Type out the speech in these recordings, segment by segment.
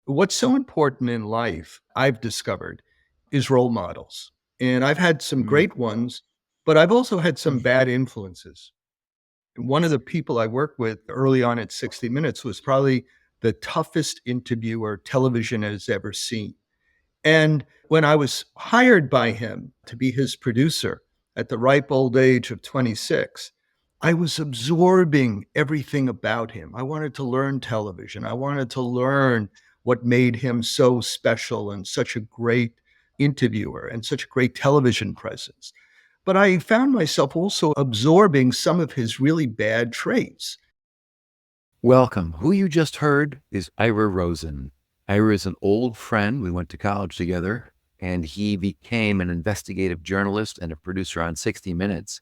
What's so important in life, I've discovered, is role models. And I've had some Mm, great ones, but I've also had some bad influences. One of the people I worked with early on at 60 Minutes was probably the toughest interviewer television has ever seen. And when I was hired by him to be his producer at the ripe old age of 26, I was absorbing everything about him. I wanted to learn television. I wanted to learn what made him so special and such a great interviewer and such a great television presence. But I found myself also absorbing some of his really bad traits. Welcome. Who you just heard is Ira Rosen. Ira is an old friend. We went to college together, and he became an investigative journalist and a producer on 60 Minutes.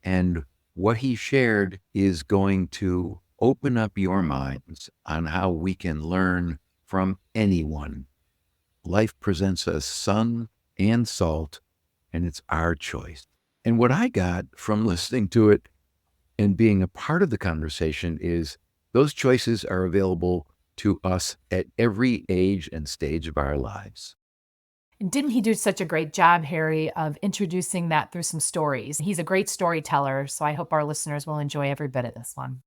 And what he shared is going to open up your minds on how we can learn from anyone. Life presents us sun and salt, and it's our choice. And what I got from listening to it and being a part of the conversation is those choices are available to us at every age and stage of our lives. And didn't he do such a great job, Harry, of introducing that through some stories? He's a great storyteller, so I hope our listeners will enjoy every bit of this one.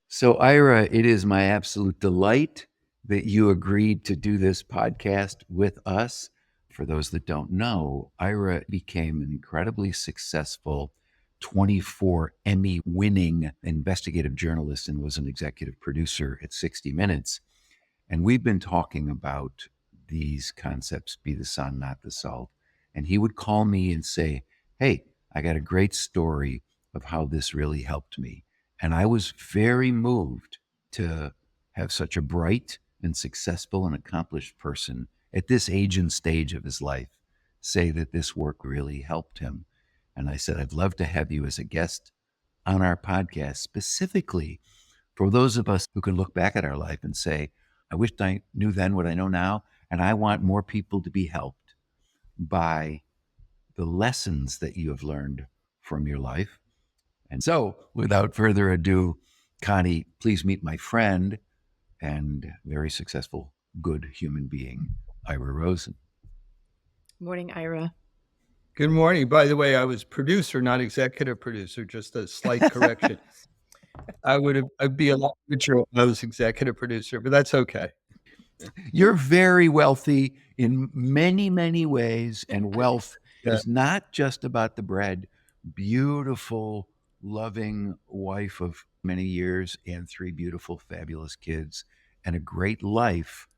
So, Ira, it is my absolute delight that you agreed to do this podcast with us. For those that don't know, Ira became an incredibly successful 24 Emmy-winning investigative journalist and was an executive producer at 60 Minutes. And we've been talking about these concepts, be the sun, not the salt. And he would call me and say, "Hey, I got a great story of how this really helped me." And I was very moved to have such a bright and successful and accomplished person at this age and stage of his life say that this work really helped him. And I said, "I'd love to have you as a guest on our podcast, specifically for those of us who can look back at our life and say, I wish I knew then what I know now, and I want more people to be helped by the lessons that you have learned from your life." And so, without further ado, Connie, please meet my friend and very successful, good human being, Ira Rosen. Morning, Ira. Good morning. By the way, I was producer, not executive producer, just a slight correction. I'd be a lot richer if I was executive producer, but that's okay. You're very wealthy in many, many ways, and wealth Yeah. is not just about the bread. Beautiful, loving wife of many years and three beautiful, fabulous kids, and a great life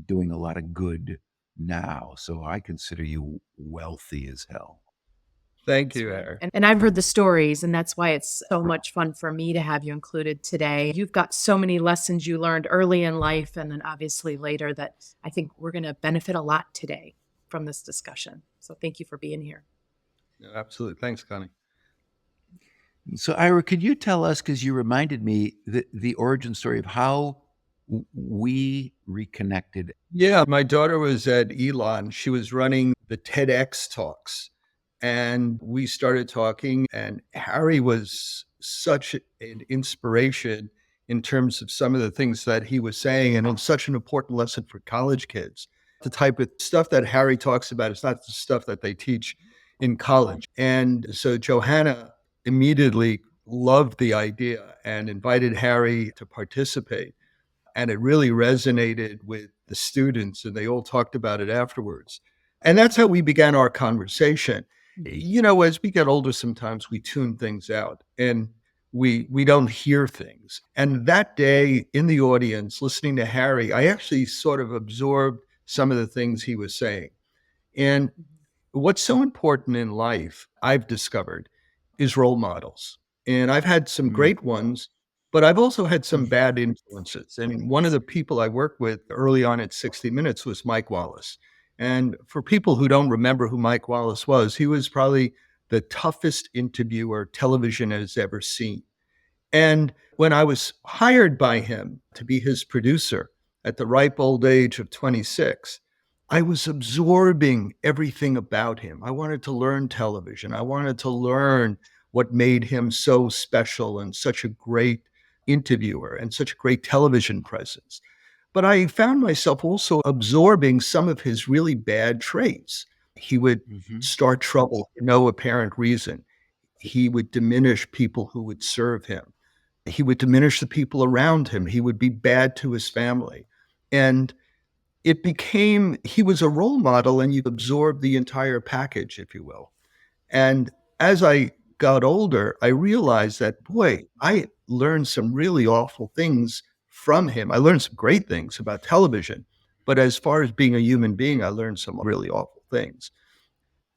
doing a lot of good now. So I consider you wealthy as hell. Thank That's you, right. Eric. And I've heard the stories, and that's why it's so much fun for me to have you included today. You've got so many lessons you learned early in life and then obviously later that I think we're going to benefit a lot today from this discussion. So thank you for being here. No, absolutely. Thanks, Connie. So, Ira, could you tell us, because you reminded me, the origin story of how we reconnected? Yeah, my daughter was at Elon. She was running the TEDx talks, and we started talking. And Harry was such an inspiration in terms of some of the things that he was saying, and it's such an important lesson for college kids. The type of stuff that Harry talks about is not the stuff that they teach in college. And so Johanna immediately loved the idea and invited Harry to participate. And it really resonated with the students, and they all talked about it afterwards. And that's how we began our conversation. You know, as we get older, sometimes we tune things out and we don't hear things. And that day in the audience, listening to Harry, I actually sort of absorbed some of the things he was saying. And what's so important in life, I've discovered, is role models. And I've had some Mm. great ones, but I've also had some bad influences. And one of the people I worked with early on at 60 Minutes was Mike Wallace. And for people who don't remember who Mike Wallace was, he was probably the toughest interviewer television has ever seen. And when I was hired by him to be his producer at the ripe old age of 26, I was absorbing everything about him. I wanted to learn television. I wanted to learn what made him so special and such a great interviewer and such a great television presence. But I found myself also absorbing some of his really bad traits. He would Mhm. start trouble for no apparent reason. He would diminish people who would serve him. He would diminish the people around him. He would be bad to his family. And it became, he was a role model, and you absorb the entire package, if you will. And as I got older, I realized that, boy, I learned some really awful things from him. I learned some great things about television, but as far as being a human being, I learned some really awful things.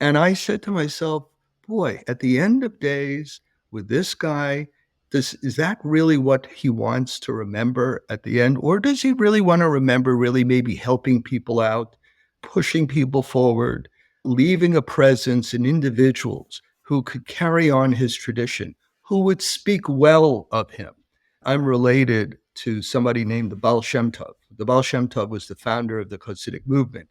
And I said to myself, boy, at the end of days with this guy, is that really what he wants to remember at the end? Or does he really want to remember really maybe helping people out, pushing people forward, leaving a presence in individuals who could carry on his tradition, who would speak well of him? I'm related to somebody named the Baal Shem Tov. The Baal Shem Tov was the founder of the Hasidic movement.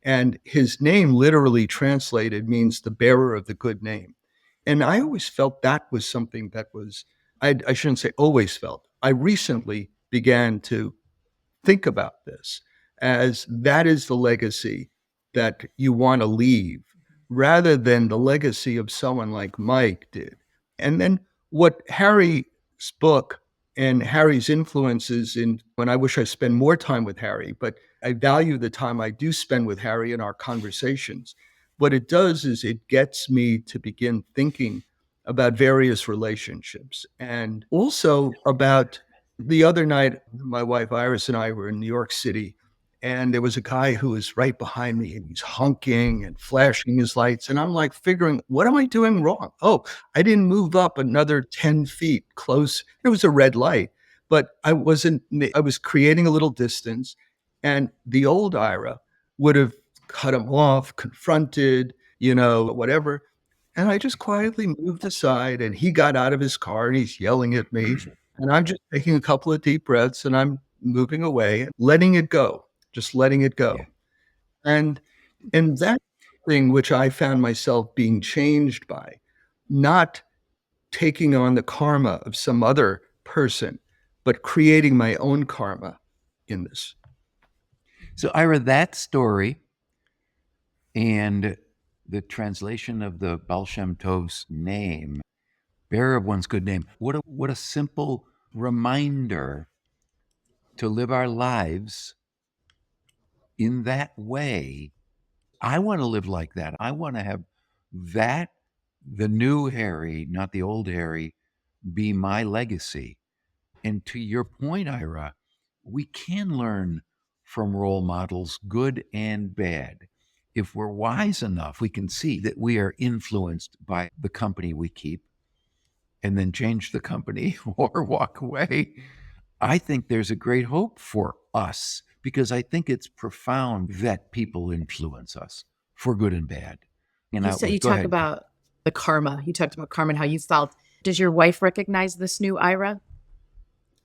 And his name, literally translated, means the bearer of the good name. And I always felt that was something that was, I shouldn't say always felt. I recently began to think about this as that is the legacy that you want to leave rather than the legacy of someone like Mike did. And then what Harry's book and Harry's influences in when I wish I spend more time with Harry, but I value the time I do spend with Harry in our conversations. What it does is it gets me to begin thinking about various relationships and also about the other night, my wife Iris and I were in New York City, and there was a guy who was right behind me, and he's honking and flashing his lights. And I'm like figuring, what am I doing wrong? Oh, I didn't move up another 10 feet close. It was a red light, but I was creating a little distance. And the old Ira would have cut him off, confronted, whatever. And I just quietly moved aside, and he got out of his car and he's yelling at me. And I'm just taking a couple of deep breaths and I'm moving away, letting it go, just letting it Yeah. go. And that thing which I found myself being changed by, not taking on the karma of some other person, but creating my own karma in this. So, Ira, that story and the translation of the Baal Shem Tov's name, bearer of one's good name, what a simple reminder to live our lives in that way. I want to live like that. I want to have that, the new Harry, not the old Harry, be my legacy. And to your point, Ira, we can learn from role models, good and bad. If we're wise enough, we can see that we are influenced by the company we keep and then change the company or walk away. I think there's a great hope for us because I think it's profound that people influence us for good and bad. And You said you go talk ahead. about the karma. You talked about karma and how you felt. Does your wife recognize this new Ira?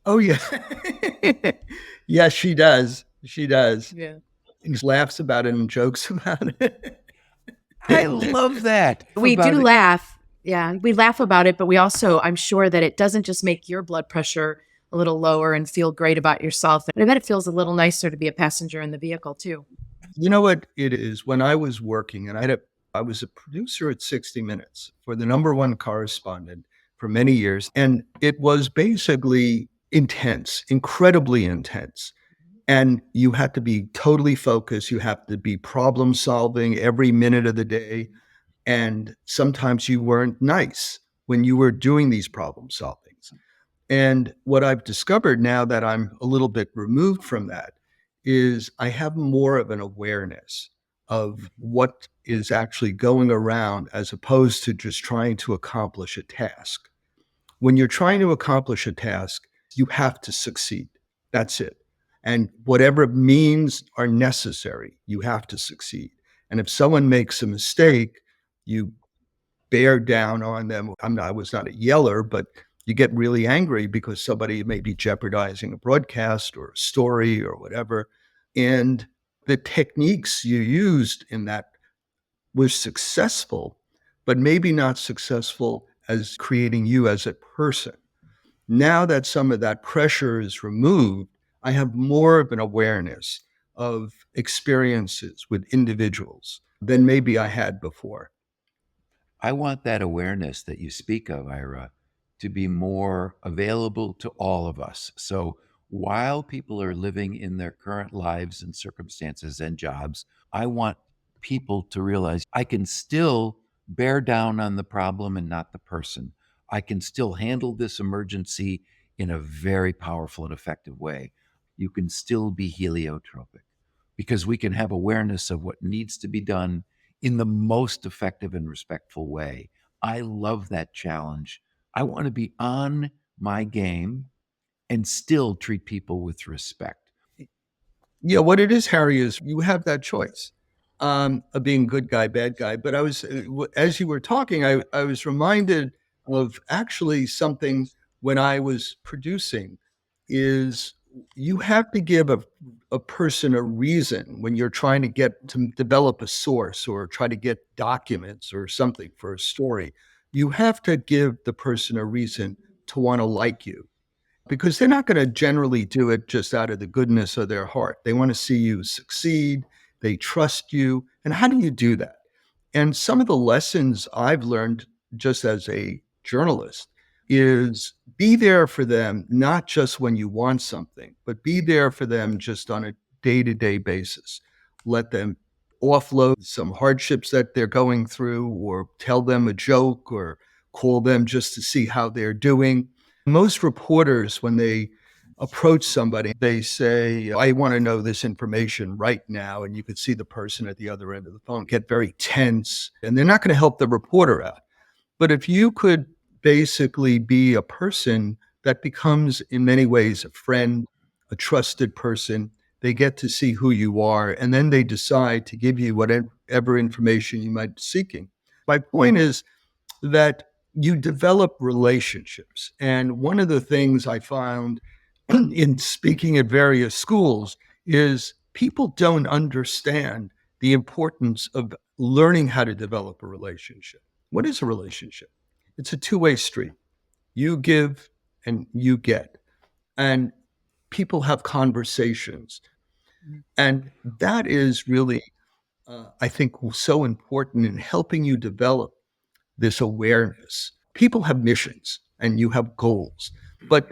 Oh, yeah. Yes, she does. She does. Yeah. And she laughs about it and jokes about it. I love that. We do About it. laugh. Yeah, we laugh about it, but we also, I'm sure that it doesn't just make your blood pressure a little lower and feel great about yourself. And I bet it feels a little nicer to be a passenger in the vehicle too. You know what it is? When I was working, and I was a producer at 60 Minutes for the number one correspondent for many years, and it was basically intense, incredibly intense. And you had to be totally focused. You have to be problem solving every minute of the day. And sometimes you weren't nice when you were doing these problem solvings. And what I've discovered now that I'm a little bit removed from that is I have more of an awareness of what is actually going around as opposed to just trying to accomplish a task. When you're trying to accomplish a task, you have to succeed. That's it. And whatever means are necessary, you have to succeed. And if someone makes a mistake, you bear down on them. I was not a yeller, but you get really angry because somebody may be jeopardizing a broadcast or a story or whatever. And the techniques you used in that was successful, but maybe not successful as creating you as a person. Now that some of that pressure is removed, I have more of an awareness of experiences with individuals than maybe I had before. I want that awareness that you speak of, Ira, to be more available to all of us. So while people are living in their current lives and circumstances and jobs, I want people to realize I can still bear down on the problem and not the person. I can still handle this emergency in a very powerful and effective way. You can still be heliotropic because we can have awareness of what needs to be done in the most effective and respectful way. I love that challenge. I want to be on my game and still treat people with respect. Yeah, what it is, Harry, is you have that choice of being good guy, bad guy. But as you were talking, I was reminded of actually something when I was producing is you have to give a person a reason when you're trying to get to develop a source or try to get documents or something for a story. You have to give the person a reason to want to like you because they're not going to generally do it just out of the goodness of their heart. They want to see you succeed. They trust you. And how do you do that? And some of the lessons I've learned just as a journalist is be there for them, not just when you want something, but be there for them just on a day to day basis. Let them offload some hardships that they're going through, or tell them a joke, or call them just to see how they're doing. Most reporters, when they approach somebody, they say, I want to know this information right now. And you could see the person at the other end of the phone get very tense, and they're not going to help the reporter out. But if you could basically be a person that becomes, in many ways, a friend, a trusted person, they get to see who you are, and then they decide to give you whatever information you might be seeking. My point is, that you develop relationships. And one of the things I found in speaking at various schools is people don't understand the importance of learning how to develop a relationship. What is a relationship? It's a two-way street. You give and you get. And people have conversations. And that is really, I think, so important in helping you develop this awareness. People have missions and you have goals, but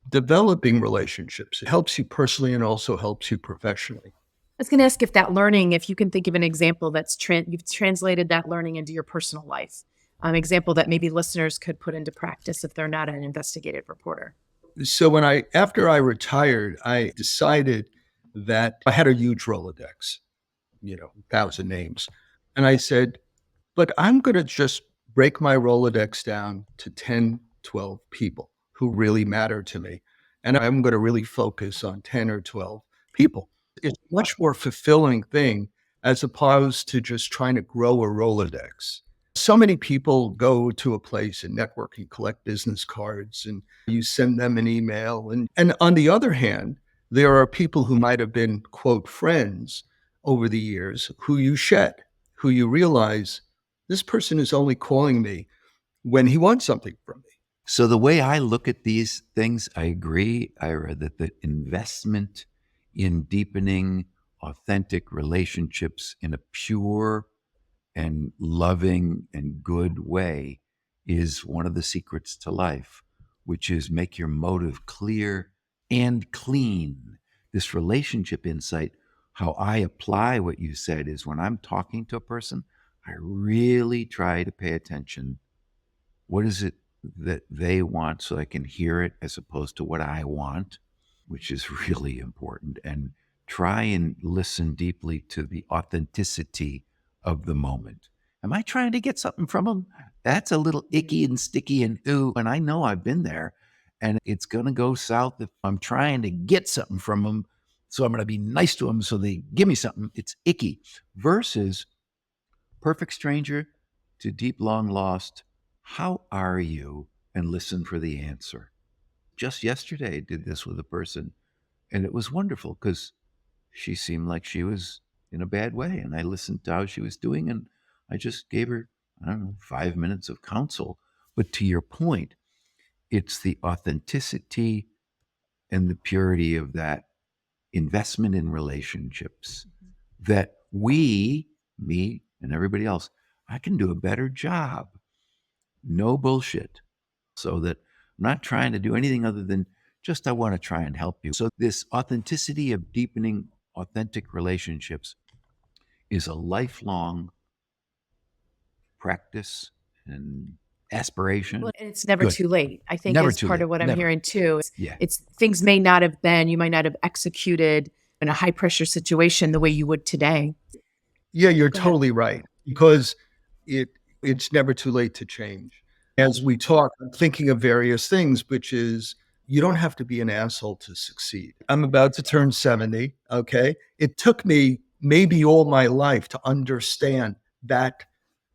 developing relationships helps you personally and also helps you professionally. I was going to ask if that learning, if you can think of an example that's you've translated that learning into your personal life, example that maybe listeners could put into practice if they're not an investigative reporter. So after I retired, I decided that I had a huge Rolodex, 1,000 names. And I said, but I'm going to just break my Rolodex down to 10, 12 people who really matter to me. And I'm going to really focus on 10 or 12 people. It's a much more fulfilling thing as opposed to just trying to grow a Rolodex. So many people go to a place and network and collect business cards, and you send them an email. And on the other hand, there are people who might have been, quote, friends over the years who you shed, who you realize this person is only calling me when he wants something from me. So the way I look at these things, I agree, Ira, that the investment in deepening authentic relationships in a pure and loving and good way is one of the secrets to life, which is make your motive clear and clean. This relationship insight, how I apply what you said is when I'm talking to a person, I really try to pay attention. What is it that they want so I can hear it as opposed to what I want, which is really important. And try and listen deeply to the authenticity of the moment. Am I trying to get something from them? That's a little icky and sticky and ooh. And I know I've been there. And it's going to go south if I'm trying to get something from them. So I'm going to be nice to them so they give me something. It's icky. Versus perfect stranger to deep long lost. How are you? And listen for the answer. Just yesterday, I did this with a person, and it was wonderful because she seemed like she was in a bad way. And I listened to how she was doing, and I just gave her, I don't know, 5 minutes of counsel. But to your point, it's the authenticity and the purity of that investment in relationships that we, me and everybody else, I can do a better job. No bullshit. So that I'm not trying to do anything other than just I want to try and help you. So this authenticity of deepening authentic relationships is a lifelong practice and aspiration. Well, and it's never Good. too late. I think Never is too part late. of what I'm Never. hearing too. Yeah. It's things may not have been, you might not have executed in a high pressure situation the way you would today. Yeah, you're Go ahead. totally right, because it's never too late to change. As we talk, I'm thinking of various things, which is you don't have to be an asshole to succeed. I'm about to turn 70, okay? It took me maybe all my life to understand that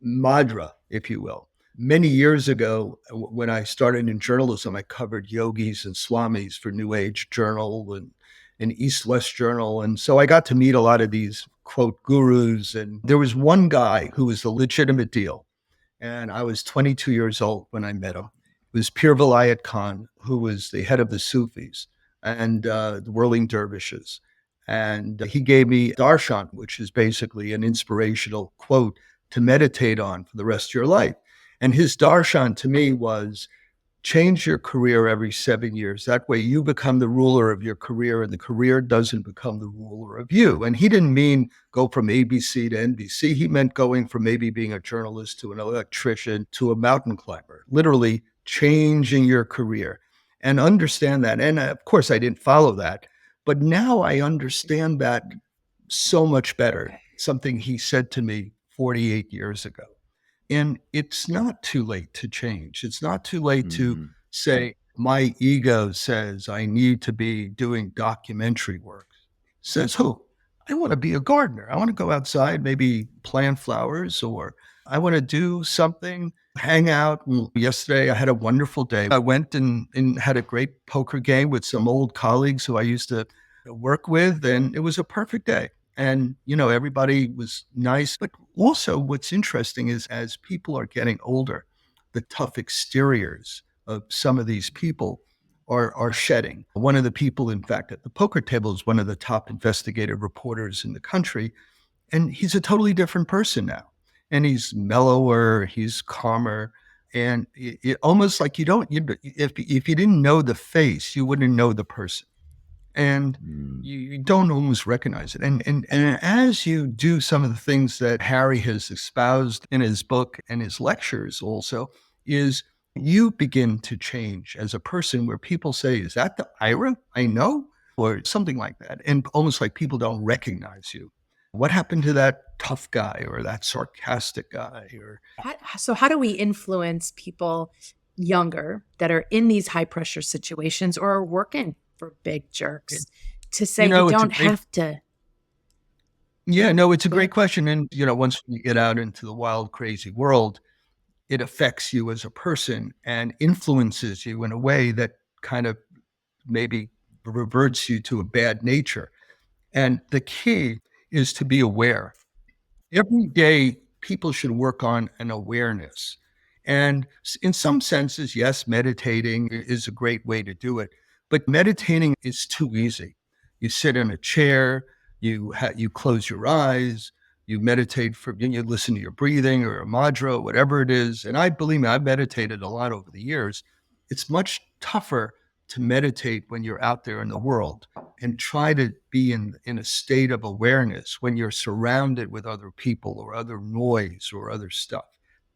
madra, if you will. Many years ago, when I started in journalism, I covered yogis and swamis for New Age Journal and East West Journal. And so I got to meet a lot of these quote gurus. And there was one guy who was the legitimate deal. And I was 22 years old when I met him. It was Pir Vilayat Khan, who was the head of the Sufis and the whirling dervishes. And he gave me darshan, which is basically an inspirational quote to meditate on for the rest of your life. And his darshan to me was change your career every 7 years. That way you become the ruler of your career and the career doesn't become the ruler of you. And he didn't mean go from ABC to NBC. He meant going from maybe being a journalist to an electrician to a mountain climber, literally changing your career, and understand that. And of course, I didn't follow that, but now I understand that so much better. Something he said to me 48 years ago. And it's not too late to change. It's not too late to Mhm. say, my ego says I need to be doing documentary work. Says who? I want to be a gardener. I want to go outside, maybe plant flowers, or I want to do something, hang out. Yesterday, I had a wonderful day. I went and had a great poker game with some old colleagues who I used to work with, and it was a perfect day. And, everybody was nice. But also, what's interesting is as people are getting older, the tough exteriors of some of these people are shedding. One of the people, in fact, at the poker table is one of the top investigative reporters in the country. And he's a totally different person now. And he's mellower, he's calmer. And it almost like if you didn't know the face, you wouldn't know the person, and Mm. you don't almost recognize it. And as you do some of the things that Harry has espoused in his book and his lectures also, is you begin to change as a person where people say, is that the Ira I know? Or something like that. And almost like people don't recognize you. What happened to that tough guy or that sarcastic guy? Or So how do we influence people younger that are in these high pressure situations or are working for big jerks to say you it's a don't great have to? yeah, no, it's a Go great ahead. question. And once you get out into the wild, crazy world, it affects you as a person and influences you in a way that kind of maybe reverts you to a bad nature. And the key is to be aware. Every day, people should work on an awareness. And in some senses, yes, meditating is a great way to do it. But meditating is too easy. You sit in a chair, you close your eyes, you meditate you listen to your breathing or a mantra, whatever it is. And I believe me, I've meditated a lot over the years. It's much tougher to meditate when you're out there in the world and try to be in a state of awareness when you're surrounded with other people or other noise or other stuff.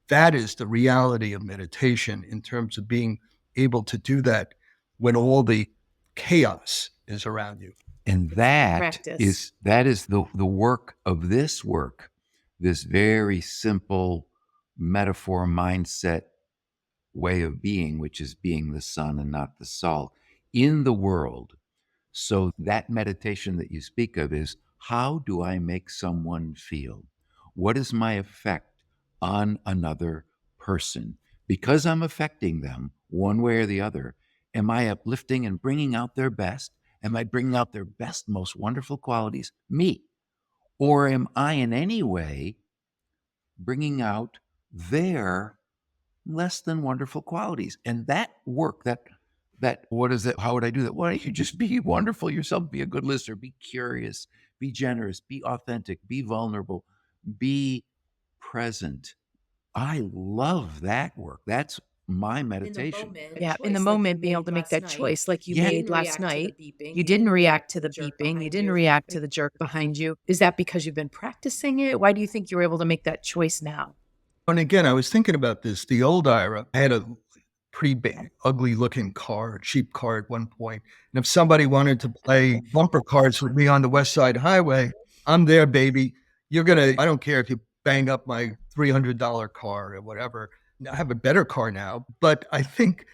That is the reality of meditation in terms of being able to do that when all the chaos is around you. And that Practice. is the work of this work, this very simple metaphor mindset way of being, which is being the sun and not the salt in the world. So that meditation that you speak of is, how do I make someone feel? What is my effect on another person? Because I'm affecting them one way or the other, am I uplifting and bringing out their best? Am I bringing out their best, most wonderful qualities? Me. Or am I in any way bringing out their less than wonderful qualities? And that work, that That what is that? How would I do that? Why don't you just be wonderful yourself? Be a good listener. Be curious. Be generous. Be authentic. Be vulnerable. Be present. I love that work. That's my meditation. Yeah, in the moment, being able to make that choice like you Yeah. made last night. You didn't react to the beeping. You didn't react to the jerk behind you. Is that because you've been practicing it? Why do you think you were able to make that choice now? And again, I was thinking about this. The old Ira had a pretty big, ugly looking car, a cheap car at one point. And if somebody wanted to play bumper cars with me on the West Side Highway, I'm there, baby. I don't care if you bang up my $300 car or whatever. I have a better car now, but I think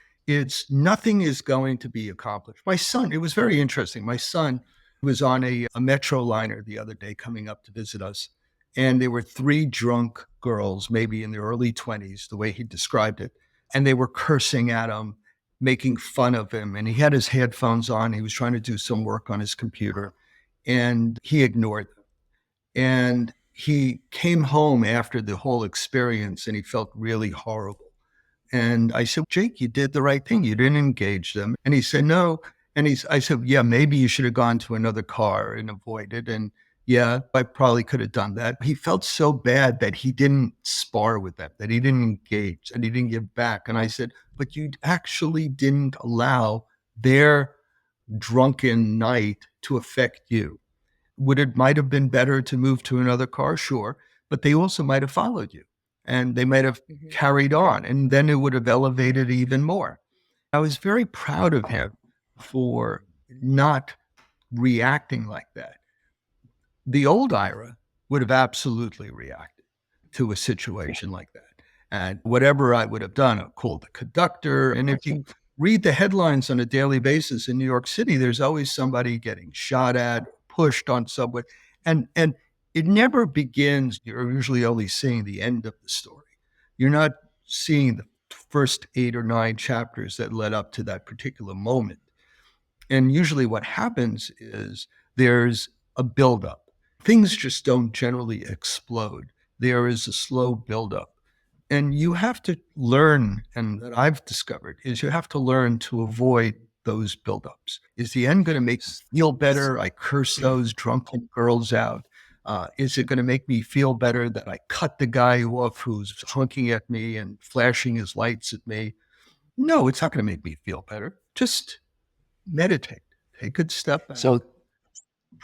nothing is going to be accomplished. My son, it was very interesting. My son was on a metro liner the other day coming up to visit us. And there were three drunk girls, maybe in their early 20s, the way he described it. And they were cursing at him, making fun of him. And he had his headphones on. He was trying to do some work on his computer. And he ignored them. And he came home after the whole experience and he felt really horrible. And I said, Jake, you did the right thing. You didn't engage them. And he said, no. And I said, yeah, maybe you should have gone to another car and avoided. And yeah, I probably could have done that. He felt so bad that he didn't spar with them, that he didn't engage, and he didn't give back. And I said, but you actually didn't allow their drunken night to affect you. Might have been better to move to another car? Sure. But they also might have followed you and they might have carried on, and then it would have elevated even more. I was very proud of him for not reacting like that. The old Ira would have absolutely reacted to a situation like that. And whatever I would have done, I called the conductor. And if you read the headlines on a daily basis in New York City, there's always somebody getting shot at, pushed on subway. And it never begins. You're usually only seeing the end of the story. You're not seeing the first 8 or 9 chapters that led up to that particular moment. And usually what happens is there's a buildup. Things just don't generally explode. There is a slow buildup. And you have to learn, and that I've discovered, is you have to learn to avoid those buildups. Is the end going to make me feel better? I curse those drunken girls out. Is it going to make me feel better that I cut the guy off who's honking at me and flashing his lights at me? No, it's not going to make me feel better. Just meditate. Take a step back. So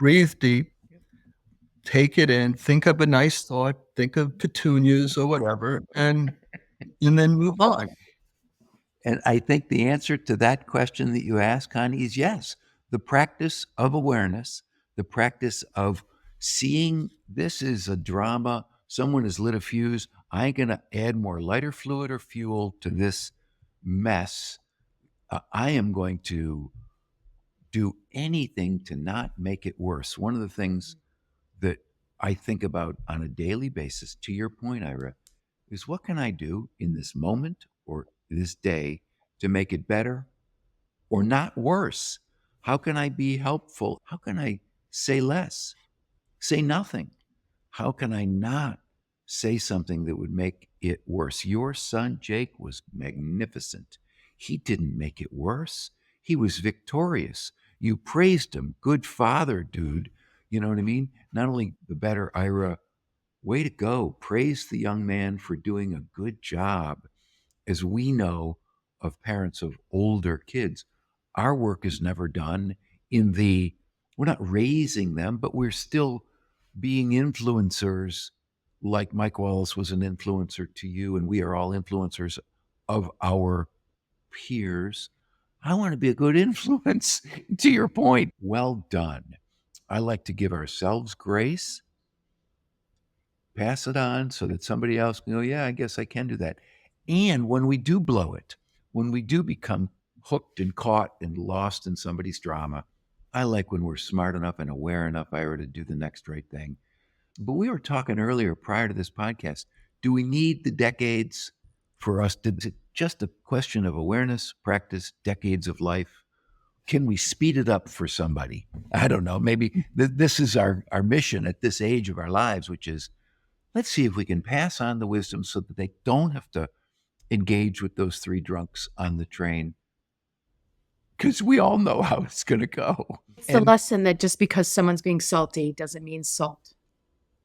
Breathe deep. Take it in. Think of a nice thought. Think of petunias or whatever, and then move on. And I think the answer to that question that you asked, Connie, is yes. The practice of awareness, the practice of seeing this is a drama, someone has lit a fuse, I ain't going to add more lighter fluid or fuel to this mess. I am going to do anything to not make it worse. One of the things that I think about on a daily basis, to your point, Ira, is what can I do in this moment or this day to make it better or not worse? How can I be helpful? How can I say less, say nothing? How can I not say something that would make it worse? Your son, Jake, was magnificent. He didn't make it worse. He was victorious. You praised him. Good father, dude. You know what I mean? Not only the better Ira, way to go. Praise the young man for doing a good job. As we know of parents of older kids, our work is never done we're not raising them, but we're still being influencers, like Mike Wallace was an influencer to you, and we are all influencers of our peers. I want to be a good influence. To your point, well done. I like to give ourselves grace, pass it on so that somebody else can go, yeah, I guess I can do that. And when we do blow it, when we do become hooked and caught and lost in somebody's drama, I like when we're smart enough and aware enough, Ira, to do the next right thing. But we were talking earlier prior to this podcast, do we need the decades for us? Is it just a question of awareness, practice, decades of life? Can we speed it up for somebody? I don't know. Maybe this is our mission at this age of our lives, which is let's see if we can pass on the wisdom so that they don't have to engage with those 3 drunks on the train. because we all know how it's going to go. It's the lesson that just because someone's being salty doesn't mean salt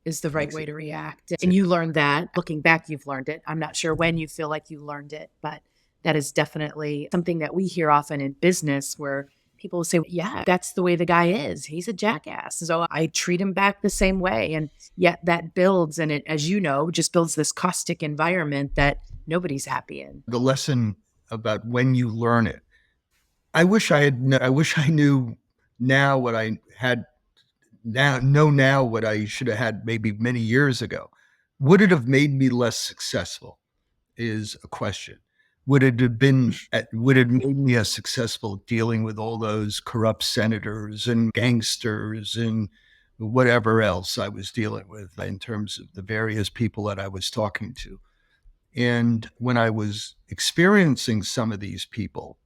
is the right That's way it. to react. That's And it. you learned that. Looking back, you've learned it. I'm not sure when you feel like you learned it, but that is definitely something that we hear often in business where people say, yeah, that's the way the guy is. He's a jackass. So I treat him back the same way. And yet that builds, and it, as you know, just builds this caustic environment that nobody's happy in. The lesson about when you learn it. I wish I knew now what I had now what I should have had maybe many years ago. Would it have made me less successful is a question. Would it have made me as successful dealing with all those corrupt senators and gangsters and whatever else I was dealing with in terms of the various people that I was talking to? And when I was experiencing some of these people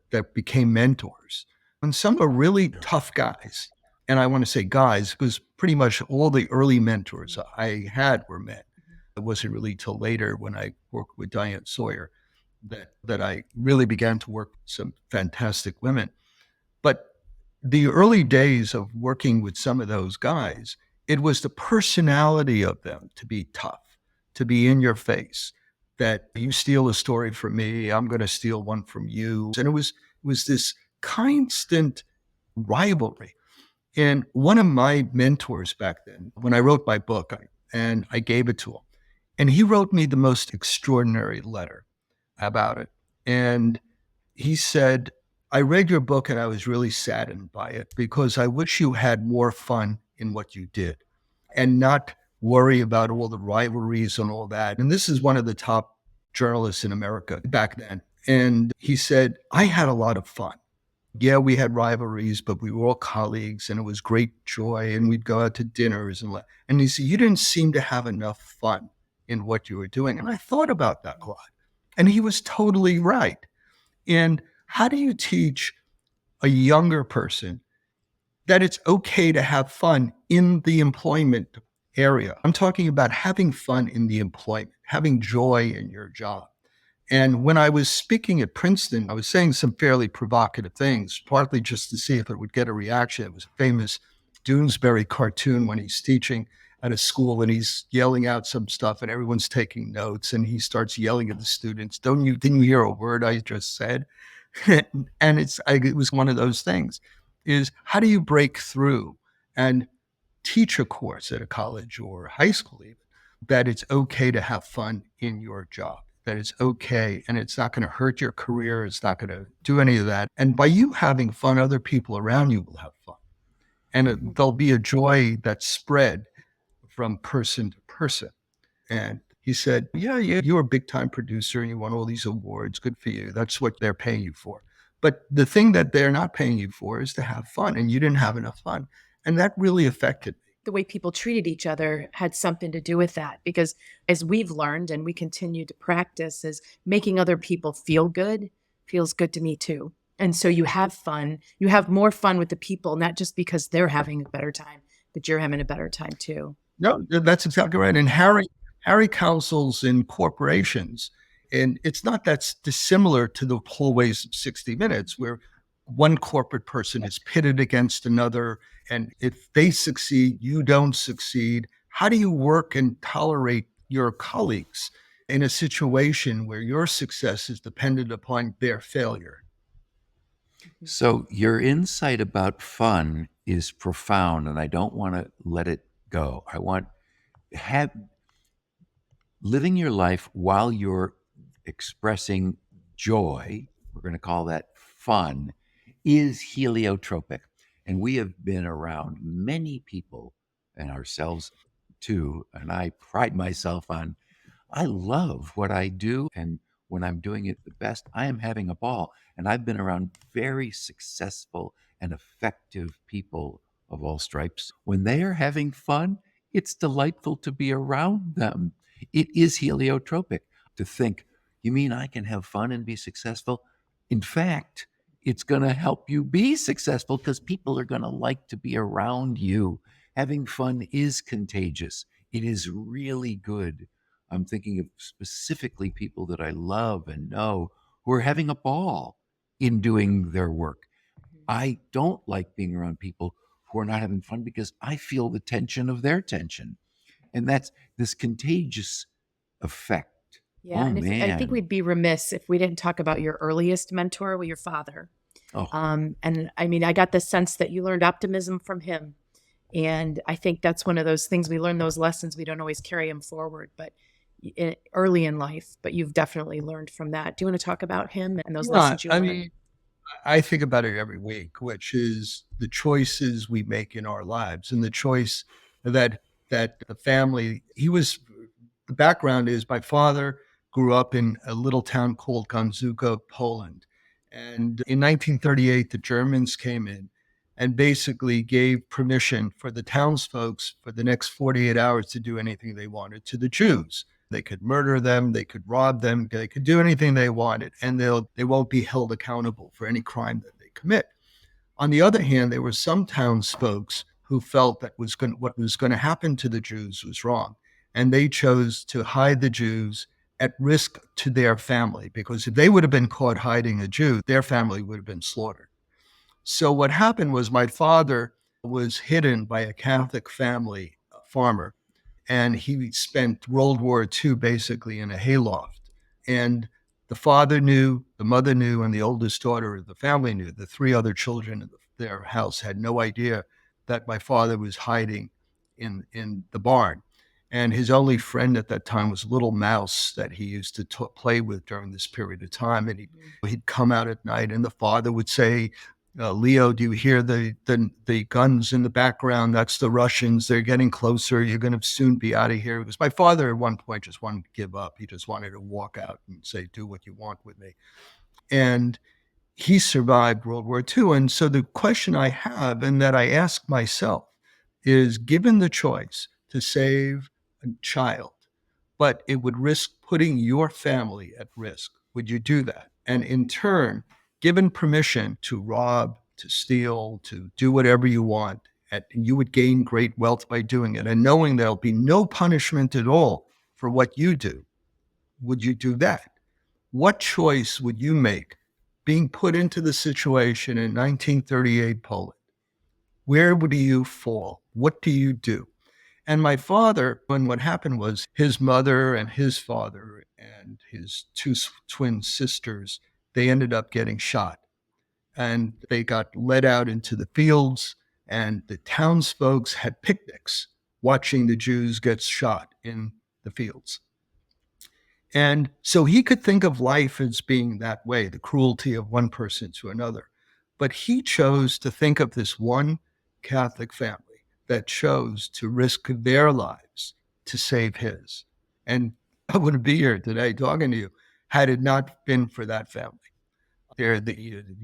that became mentors, and some are really tough guys, and I want to say guys because pretty much all the early mentors I had were men. It wasn't really till later when I worked with Diane Sawyer that I really began to work with some fantastic women. But the early days of working with some of those guys, it was the personality of them to be tough, to be in your face, that you steal a story from me, I'm going to steal one from you. And it was this constant rivalry. And one of my mentors back then, when I wrote my book, and I gave it to him, and he wrote me the most extraordinary letter about it. And he said, I read your book and I was really saddened by it because I wish you had more fun in what you did and not worry about all the rivalries and all that. And this is one of the top journalists in America back then. And he said, I had a lot of fun. Yeah, we had rivalries, but we were all colleagues and it was great joy. And we'd go out to dinners and he said, you didn't seem to have enough fun in what you were doing. And I thought about that a lot. And he was totally right. And how do you teach a younger person that it's okay to have fun in the employment area? I'm talking about having fun in the employment, having joy in your job. And when I was speaking at Princeton, I was saying some fairly provocative things, partly just to see if it would get a reaction. It was a famous Doonesbury cartoon when he's teaching at a school and he's yelling out some stuff and everyone's taking notes and he starts yelling at the students, didn't you hear a word I just said? And it was one of those things is how do you break through and teach a course at a college or high school even that it's okay to have fun in your job, that it's okay and it's not going to hurt your career. It's not going to do any of that. And by you having fun, other people around you will have fun. And there'll be a joy that's spread from person to person. And he said, yeah, you're a big time producer and you won all these awards. Good for you. That's what they're paying you for. But the thing that they're not paying you for is to have fun. And you didn't have enough fun. And that really affected me. The way people treated each other had something to do with that, because as we've learned and we continue to practice is making other people feel good feels good to me too. And so you have fun, you have more fun with the people, not just because they're having a better time, but you're having a better time too. No, that's exactly right. And Harry counsels in corporations, and it's not that dissimilar to the hallways of 60 Minutes, where one corporate person is pitted against another. And if they succeed, you don't succeed. How do you work and tolerate your colleagues in a situation where your success is dependent upon their failure? So your insight about fun is profound, and I don't want to let it go. I want have living your life while you're expressing joy, we're going to call that fun, is heliotropic. And we have been around many people and ourselves too. And I pride myself on, I love what I do. And when I'm doing it the best, I am having a ball. And I've been around very successful and effective people of all stripes. When they are having fun, it's delightful to be around them. It is heliotropic to think, you mean I can have fun and be successful? In fact, it's going to help you be successful because people are going to like to be around you. Having fun is contagious. It is really good. I'm thinking of specifically people that I love and know who are having a ball. in doing their work. I don't like being around people who are not having fun because I feel the tension of their tension. And that's this contagious effect. Yeah, Oh, and if I think man. we'd be remiss if we didn't talk about your earliest mentor, with your father. Oh, And I mean, I got the sense that you learned optimism from him. And I think that's one of those things we learn those lessons. We don't always carry them forward, but early in life, but you've definitely learned from that. Do you want to talk about him and those Yeah, lessons you I learned? mean, I think about it every week, which is the choices we make in our lives and the choice that the family. The background is my father grew up in a little town called Gonzuga, Poland. And in 1938, the Germans came in and basically gave permission for the townsfolk for the next 48 hours to do anything they wanted to the Jews. They could murder them, they could rob them, they could do anything they wanted, and they won't be held accountable for any crime that they commit. On the other hand, there were some townsfolk who felt that what was going to happen to the Jews was wrong. And they chose to hide the Jews at risk to their family, because if they would have been caught hiding a Jew, their family would have been slaughtered. So what happened was my father was hidden by a Catholic family farmer, and he spent World War II basically in a hayloft. And the father knew, the mother knew, and the oldest daughter of the family knew. The three other children in their house had no idea that my father was hiding in the barn. And his only friend at that time was a little mouse that he used to play with during this period of time. And he'd come out at night, and the father would say, Leo, do you hear the guns in the background? That's the Russians. They're getting closer. You're going to soon be out of here. Because my father at one point just wanted to give up. He just wanted to walk out and say, do what you want with me. And he survived World War II. And so the question I have, and that I ask myself, is given the choice to save a child, but it would risk putting your family at risk, would you do that? And in turn, given permission to rob, to steal, to do whatever you want, and you would gain great wealth by doing it, and knowing there'll be no punishment at all for what you do, would you do that? What choice would you make being put into the situation in 1938 Poland? Where would you fall? What do you do? And my father, when what happened was his mother and his father and his two twin sisters, they ended up getting shot. And they got led out into the fields, and the townsfolk had picnics watching the Jews get shot in the fields. And so he could think of life as being that way, the cruelty of one person to another. But he chose to think of this one Catholic family that chose to risk their lives to save his. And I wouldn't be here today talking to you had it not been for that family. The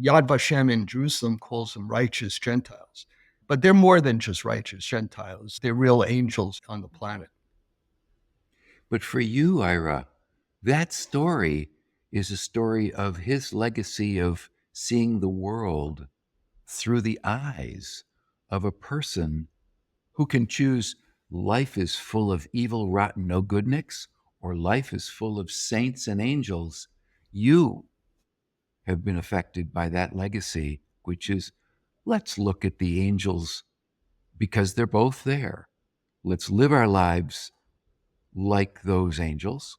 Yad Vashem in Jerusalem calls them righteous Gentiles. But they're more than just righteous Gentiles. They're real angels on the planet. but for you, Ira, that story is a story of his legacy of seeing the world through the eyes of a person who can choose life is full of evil, rotten, no goodniks, or life is full of saints and angels. You have been affected by that legacy, which is let's look at the angels because they're both there. Let's live our lives like those angels,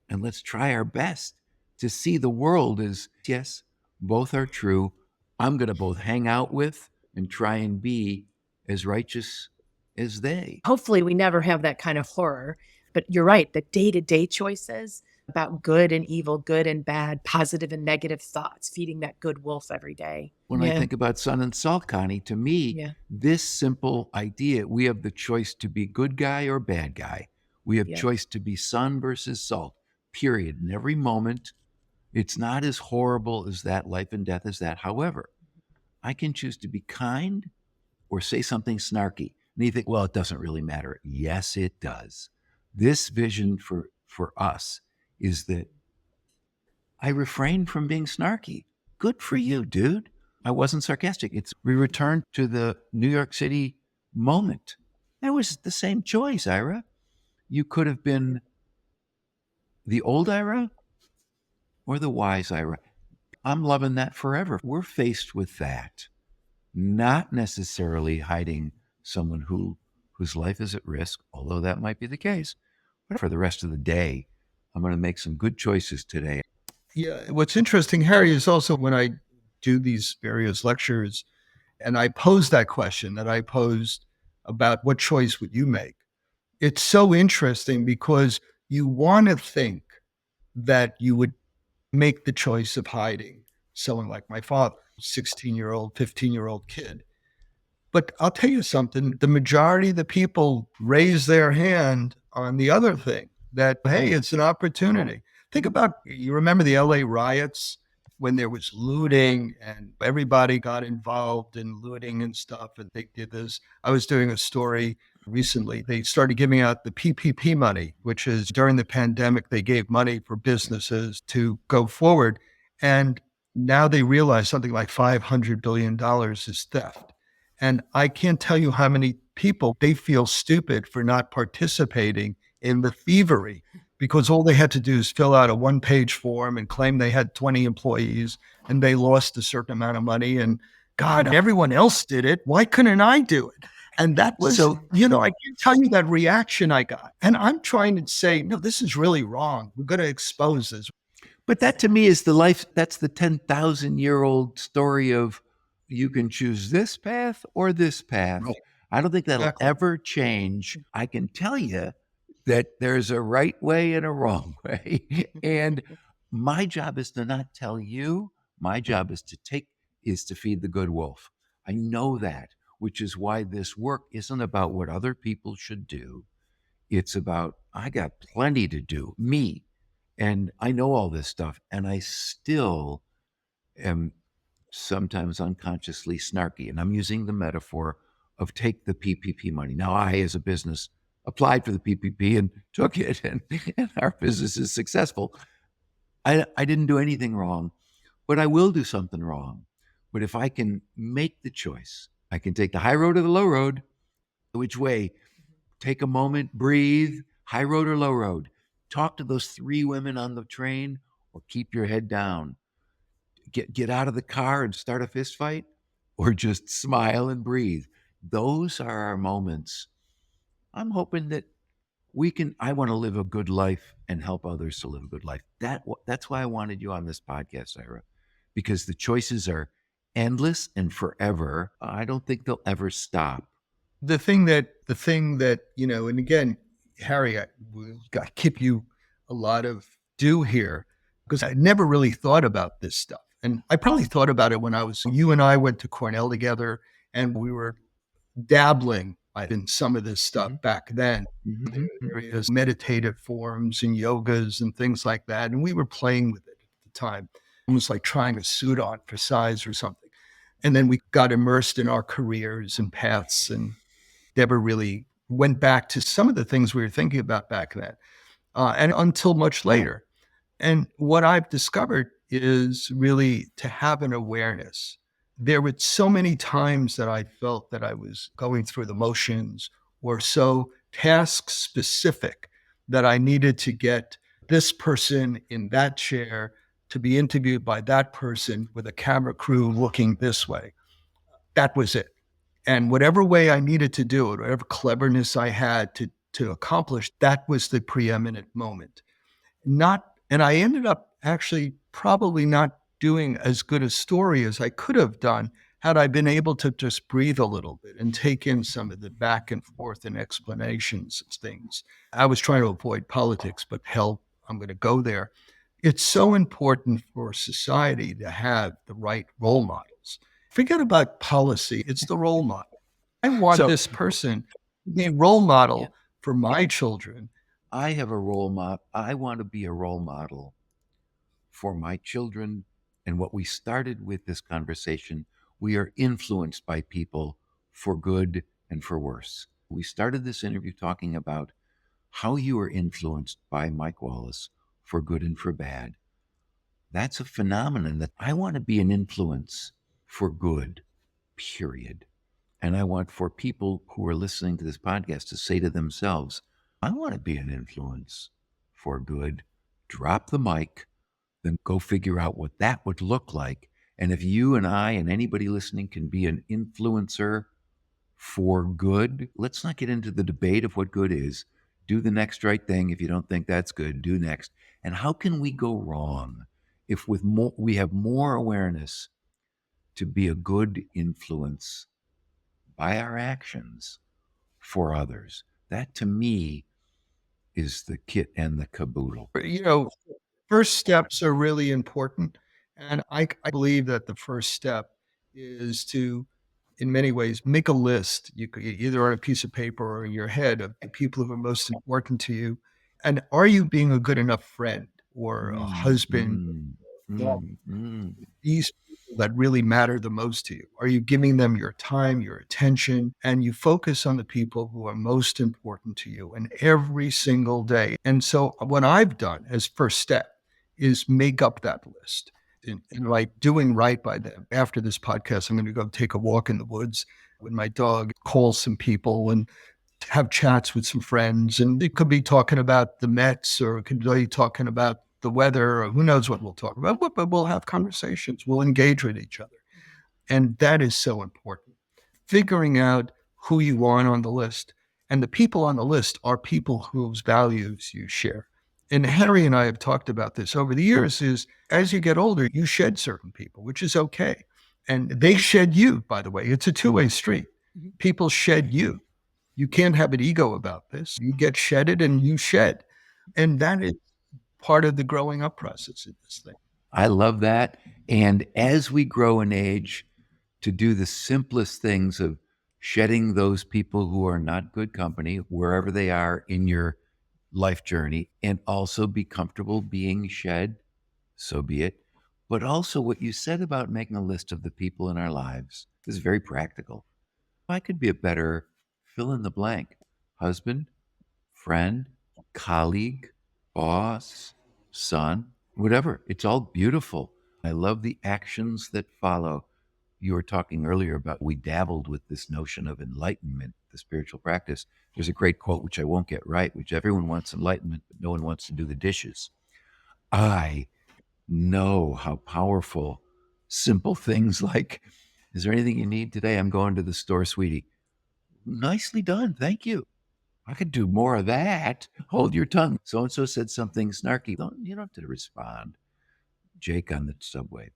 and let's try our best to see the world as yes, both are true. I'm going to both hang out with and try and be as righteous as they. Hopefully, we never have that kind of horror. But you're right, the day to day choices about good and evil, good and bad, positive and negative thoughts, feeding that good wolf every day. When I think about Sun and Salt, Connie, to me, Yeah. this simple idea, we have the choice to be good guy or bad guy. We have Yeah. choice to be sun versus salt, period. In every moment, it's not as horrible as that, life and death as that. However, I can choose to be kind or say something snarky. And you think, well, it doesn't really matter. Yes, it does. This vision for us is that I refrained from being snarky. Good for you, dude. I wasn't sarcastic. It's we returned to the New York City moment. That was the same choice, Ira. You could have been the old Ira or the wise Ira. I'm loving that forever. We're faced with that, not necessarily hiding someone whose life is at risk, although that might be the case. But for the rest of the day, I'm going to make some good choices today. Yeah. What's interesting, Harry, is also when I do these various lectures and I pose that question that I posed about what choice would you make? It's so interesting because you want to think that you would make the choice of hiding someone like my father, 16-year-old, 15-year-old kid. But I'll tell you something, the majority of the people raise their hand on the other thing that, hey, it's an opportunity. Think about, you remember the LA riots when there was looting and everybody got involved in looting and stuff and they did this. I was doing a story recently. They started giving out the PPP money, which is during the pandemic, they gave money for businesses to go forward. And now they realize something like $500 billion is theft. And I can't tell you how many people they feel stupid for not participating in the thievery because all they had to do is fill out a one-page form and claim they had 20 employees and they lost a certain amount of money. And God, everyone else did it. Why couldn't I do it? And that was, So- I can't tell you that reaction I got. And I'm trying to say, no, this is really wrong. We're going to expose this. But that to me is that's the 10,000-year-old story of you can choose this path or this path. Right. I don't think that'll Exactly. ever change. I can tell you that there's a right way and a wrong way. And my job is to not tell you. My job is to feed the good wolf. I know that, which is why this work isn't about what other people should do. It's about, I got plenty to do, me. And I know all this stuff, and I still am sometimes unconsciously snarky. And I'm using the metaphor of take the PPP money. Now, I, as a business, applied for the PPP and took it, and our business is successful. I didn't do anything wrong, but I will do something wrong. But if I can make the choice, I can take the high road or the low road. Which way? Take a moment, breathe, high road or low road. Talk to those three women on the train or keep your head down. Get out of the car and start a fist fight or just smile and breathe. Those are our moments. I'm hoping that I want to live a good life and help others to live a good life. That's why I wanted you on this podcast, Ira, because the choices are endless and forever. I don't think they'll ever stop. The thing that, and again, Harry, I give you a lot of due here because I never really thought about this stuff. And I probably thought about it when you and I went to Cornell together and we were dabbling in some of this stuff back then. Mhm. Various meditative forms and yogas and things like that. And we were playing with it at the time, almost like trying a suit on for size or something. And then we got immersed in our careers and paths and never really went back to some of the things we were thinking about back then, and until much later. And what I've discovered is really to have an awareness. There were so many times that I felt that I was going through the motions or so task specific that I needed to get this person in that chair to be interviewed by that person with a camera crew looking this way. That was it. And whatever way I needed to do it, whatever cleverness I had to accomplish, that was the preeminent moment. And I ended up actually probably not doing as good a story as I could have done had I been able to just breathe a little bit and take in some of the back and forth and explanations and things. I was trying to avoid politics, but hell, I'm going to go there. It's so important for society to have the right role models. Forget about policy, it's the role model. I want this person to be a role model for my children. I have a role model. I want to be a role model for my children. And what we started with this conversation, we are influenced by people for good and for worse. We started this interview talking about how you are influenced by Mike Wallace for good and for bad. That's a phenomenon that I want to be an influence for good, period. And I want for people who are listening to this podcast to say to themselves, I want to be an influence for good. Drop the mic, then go figure out what that would look like. And if you and I and anybody listening can be an influencer for good, let's not get into the debate of what good is. Do the next right thing. If you don't think that's good, do next. And how can we go wrong if with more we have more awareness to be a good influence by our actions for others? That to me is the kit and the caboodle. First steps are really important. And I believe that the first step is to, in many ways, make a list. You could either on a piece of paper or in your head of the people who are most important to you. And are you being a good enough friend or a husband? These people that really matter the most to you? Are you giving them your time, your attention, and you focus on the people who are most important to you and every single day? And so what I've done as first step is make up that list and like doing right by them. After this podcast, I'm going to go take a walk in the woods with my dog, call some people and have chats with some friends. And it could be talking about the Mets or it could be talking about the weather or who knows what we'll talk about, but we'll have conversations. We'll engage with each other. And that is so important. Figuring out who you want on the list. And the people on the list are people whose values you share. And Harry and I have talked about this over the years is as you get older, you shed certain people, which is okay. And they shed you, by the way. It's a two-way street. People shed you. You can't have an ego about this. You get shedded and you shed. And that is part of the growing up process in this thing. I love that. And as we grow in age, to do the simplest things of shedding those people who are not good company, wherever they are in your life journey, and also be comfortable being shed, so be it. But also what you said about making a list of the people in our lives is very practical. I could be a better fill in the blank husband, friend, colleague, boss, son, whatever. It's all beautiful. I love the actions that follow. You were talking earlier about we dabbled with this notion of enlightenment, the spiritual practice. There's a great quote, which I won't get right, which everyone wants enlightenment, but no one wants to do the dishes. I know how powerful simple things like, is there anything you need today? I'm going to the store, sweetie. Nicely done. Thank you. I could do more of that. Hold your tongue. So and so said something snarky. You don't have to respond. Jake on the subway.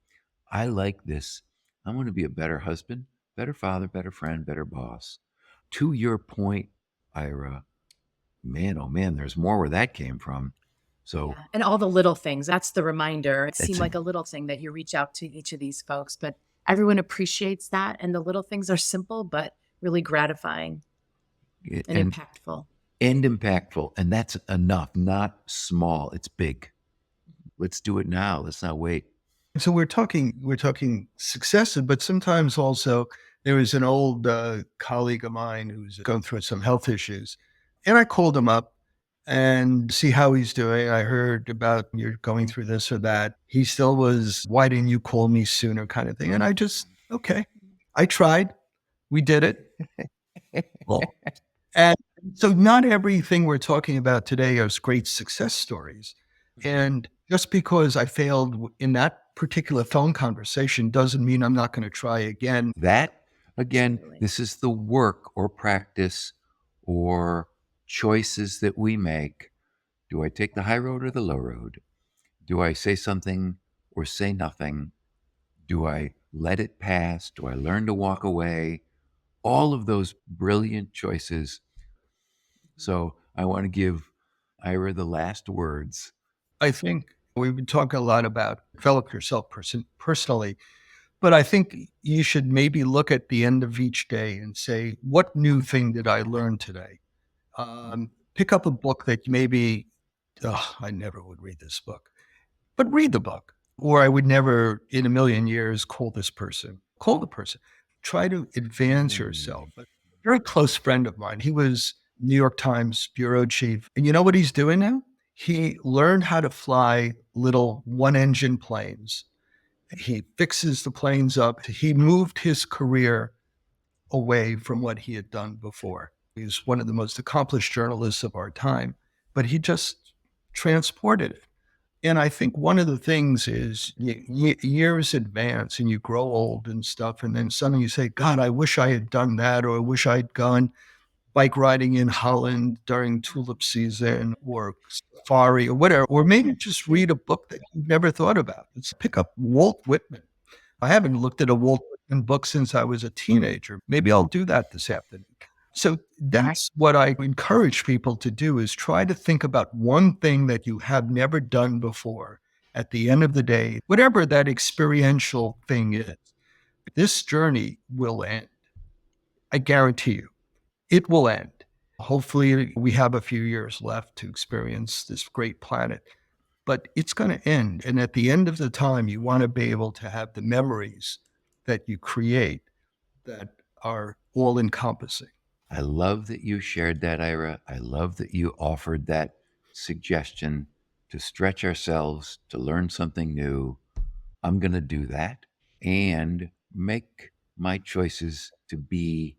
I like this. I'm going to be a better husband, better father, better friend, better boss. To your point, Ira, man, oh man, there's more where that came from. So, Yeah. And all the little things. That's the reminder. It That's seemed it. like a little thing that you reach out to each of these folks, but everyone appreciates that. And the little things are simple, but really gratifying and impactful. And impactful. And that's enough, not small. It's big. Let's do it now. Let's not wait. So we're talking successes, but sometimes also there was an old colleague of mine who's going through some health issues, and I called him up and see how he's doing. I heard about you're going through this or that. He still was, why didn't you call me sooner kind of thing. And I just, okay, I tried. We did it. Well, and so not everything we're talking about today is great success stories. And just because I failed in that particular phone conversation doesn't mean I'm not going to try again. That, again, Absolutely. this is the work or practice or choices that we make. Do I take the high road or the low road? Do I say something or say nothing? Do I let it pass? Do I learn to walk away? All of those brilliant choices. So I want to give Ira the last words. I think we've been talking a lot about develop yourself personally, but I think you should maybe look at the end of each day and say, what new thing did I learn today? Pick up a book that maybe, I never would read this book, but read the book. Or I would never in a million years call this person. Call the person. Try to advance yourself. A very close friend of mine, he was New York Times bureau chief. And you know what he's doing now? He learned how to fly little one-engine planes. He fixes the planes up. He moved his career away from what he had done before. He's one of the most accomplished journalists of our time, but he just transported it. And I think one of the things is years advance and you grow old and stuff. And then suddenly you say, God, I wish I had done that, or I wish I'd gone bike riding in Holland during tulip season or safari or whatever. Or maybe just read a book that you've never thought about. Let's pick up Walt Whitman. I haven't looked at a Walt Whitman book since I was a teenager. Maybe I'll do that this afternoon. So that's what I encourage people to do, is try to think about one thing that you have never done before at the end of the day, whatever that experiential thing is. This journey will end. I guarantee you, it will end. Hopefully, we have a few years left to experience this great planet, but it's going to end. And at the end of the time, you want to be able to have the memories that you create that are all encompassing. I love that you shared that, Ira. I love that you offered that suggestion to stretch ourselves, to learn something new. I'm going to do that and make my choices to be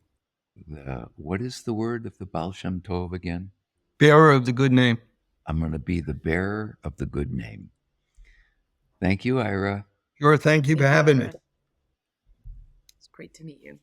what is the word of the Baal Shem Tov again? Bearer of the good name. I'm going to be the bearer of the good name. Thank you, Ira. Sure, thank you for having me. It's great to meet you.